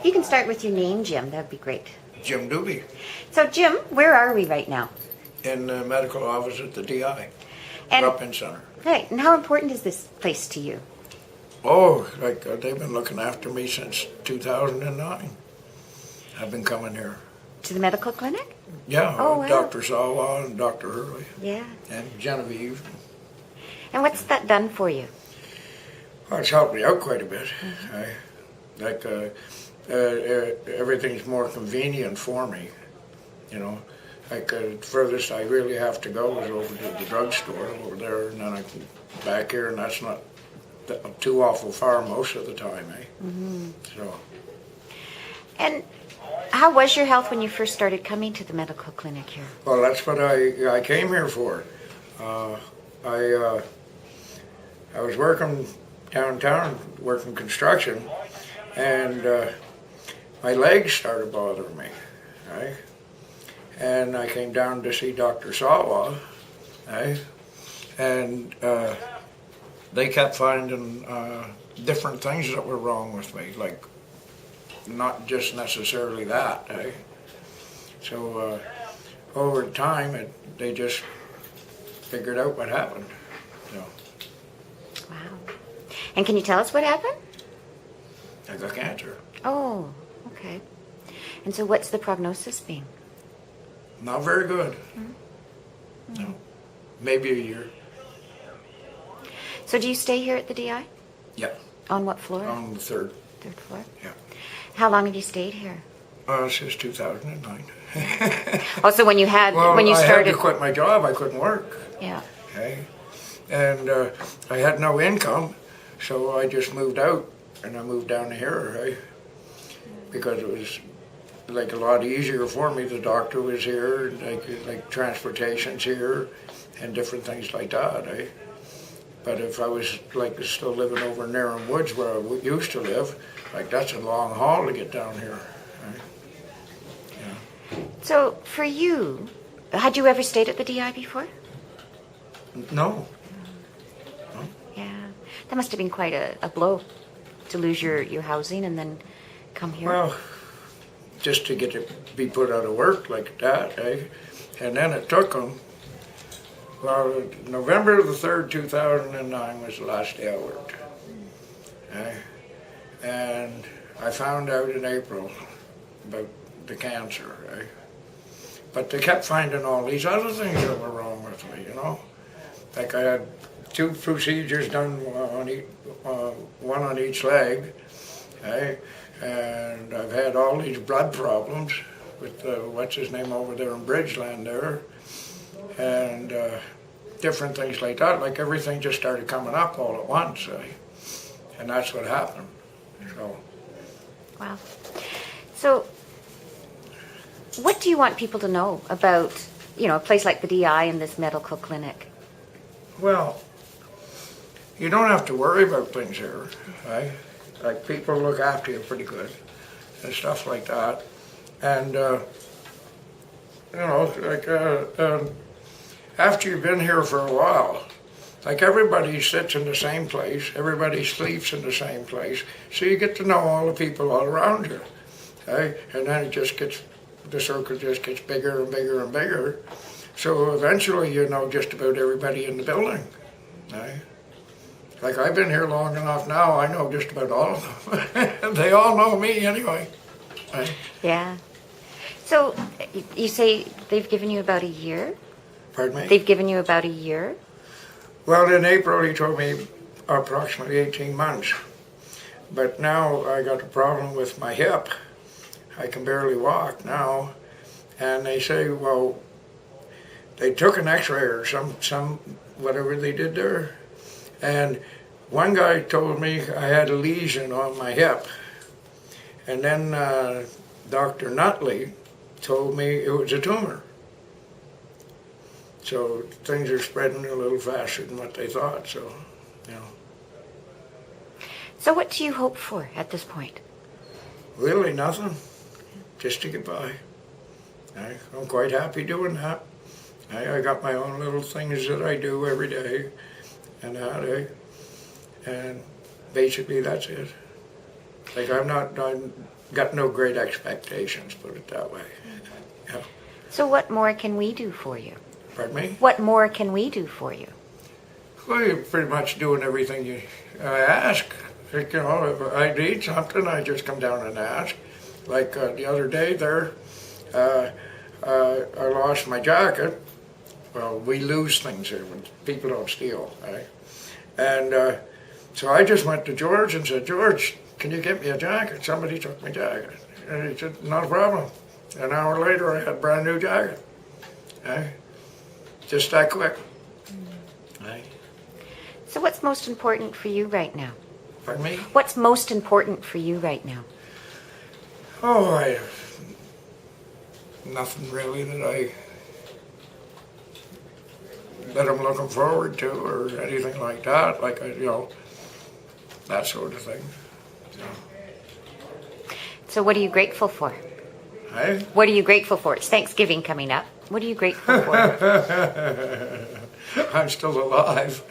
You can start with your name, Jim. That'd be great. Jim Dube, So, Jim, where are we right now? in the medical office at the DI, And drop-in center. right, and how important is this place to you? Oh, they've been looking after me since 2009. I've been coming here. To the medical clinic? Yeah, Oh, wow. Dr. Sawa and Dr. Hurley Yeah. and Genevieve. And what's that done for you? Well, it's helped me out quite a bit. Everything's more convenient for me, you know. Furthest I really have to go is over to the drugstore over there, and then I can back here, and that's not too awful far most of the time, eh? Mm-hmm. So, And how was your health when you first started coming to the medical clinic here? well, that's what I came here for. I was working downtown, working construction, and my legs started bothering me, right? And I came down to see Dr. Sawa, right? And they kept finding different things that were wrong with me, like not just necessarily that, eh? So over time, they just figured out what happened. So Wow. And can you tell us what happened? I got cancer. Oh, okay. And so what's the prognosis being? Not very good. No, maybe a year. So do you stay here at the DI? Yeah, On what floor? on the third. Third floor? Yeah, How long have you stayed here? since 2009. Oh, so when you had, Well, when you I had started... to quit my job. I couldn't work. Yeah. Okay, and I had no income, so I just moved out, and I moved down here, right? Because it was like a lot easier for me. The doctor was here, like transportation's here, and different things like that, eh? But if I was like still living over in Narren Woods where I used to live, like that's a long haul to get down here. Right? Yeah. So for you, had you ever stayed at the DI before? No. Yeah. That must have been quite a blow to lose your housing and then come here. Well, just to get to be put out of work like that, eh? And then it took them. Well, November the 3rd, 2009 was the last day I worked. Eh? And I found out in April about the cancer, eh? But they kept finding all these other things that were wrong with me, you know? Like I had 2 procedures done one on each leg, eh? And I've had all these blood problems with what's his name over there in Bridgeland there, and different things like that. Like everything just started coming up all at once, and that's what happened. So. Wow. So what do you want people to know about, a place like the DI and this medical clinic? Well, you don't have to worry about things here, right? Like people look after you pretty good and stuff like that. And, after you've been here for a while, like everybody sits in the same place, everybody sleeps in the same place, so you get to know all the people all around you, okay? And then the circle just gets bigger and bigger and bigger. So eventually you know just about everybody in the building, okay? Like I've been here long enough now, I know just about all of them. They all know me anyway. Right? Yeah. So you say they've given you about a year? Pardon me? They've given you about a year? Well, in April he told me approximately 18 months. But now I got a problem with my hip. I can barely walk now. And they say, well, they took an x-ray or some whatever they did there. And one guy told me I had a lesion on my hip. And then Dr. Nutley told me it was a tumor. So things are spreading a little faster than what they thought, so, you know. So what do you hope for at this point? Really nothing, just to get by. I'm quite happy doing that. I got my own little things that I do every day, and and basically that's it. Like I'm got no great expectations, put it that way. Yeah. So what more can we do for you? Pardon me? What more can we do for you? Well, you're pretty much doing everything I ask. Like, if I need something, I just come down and ask. Like the other day there, I lost my jacket. Well, we lose things here when people don't steal, right? And so I just went to George and said, George, can you get me a jacket? Somebody took my jacket. And he said, not a problem. An hour later, I had a brand new jacket. Right? Just that quick. Right? So what's most important for you right now? Pardon me? What's most important for you right now? Oh, nothing really that I'm looking forward to or anything like that. Like, that sort of thing. So what are you grateful for? Hey? What are you grateful for? It's Thanksgiving coming up. What are you grateful for? I'm still alive.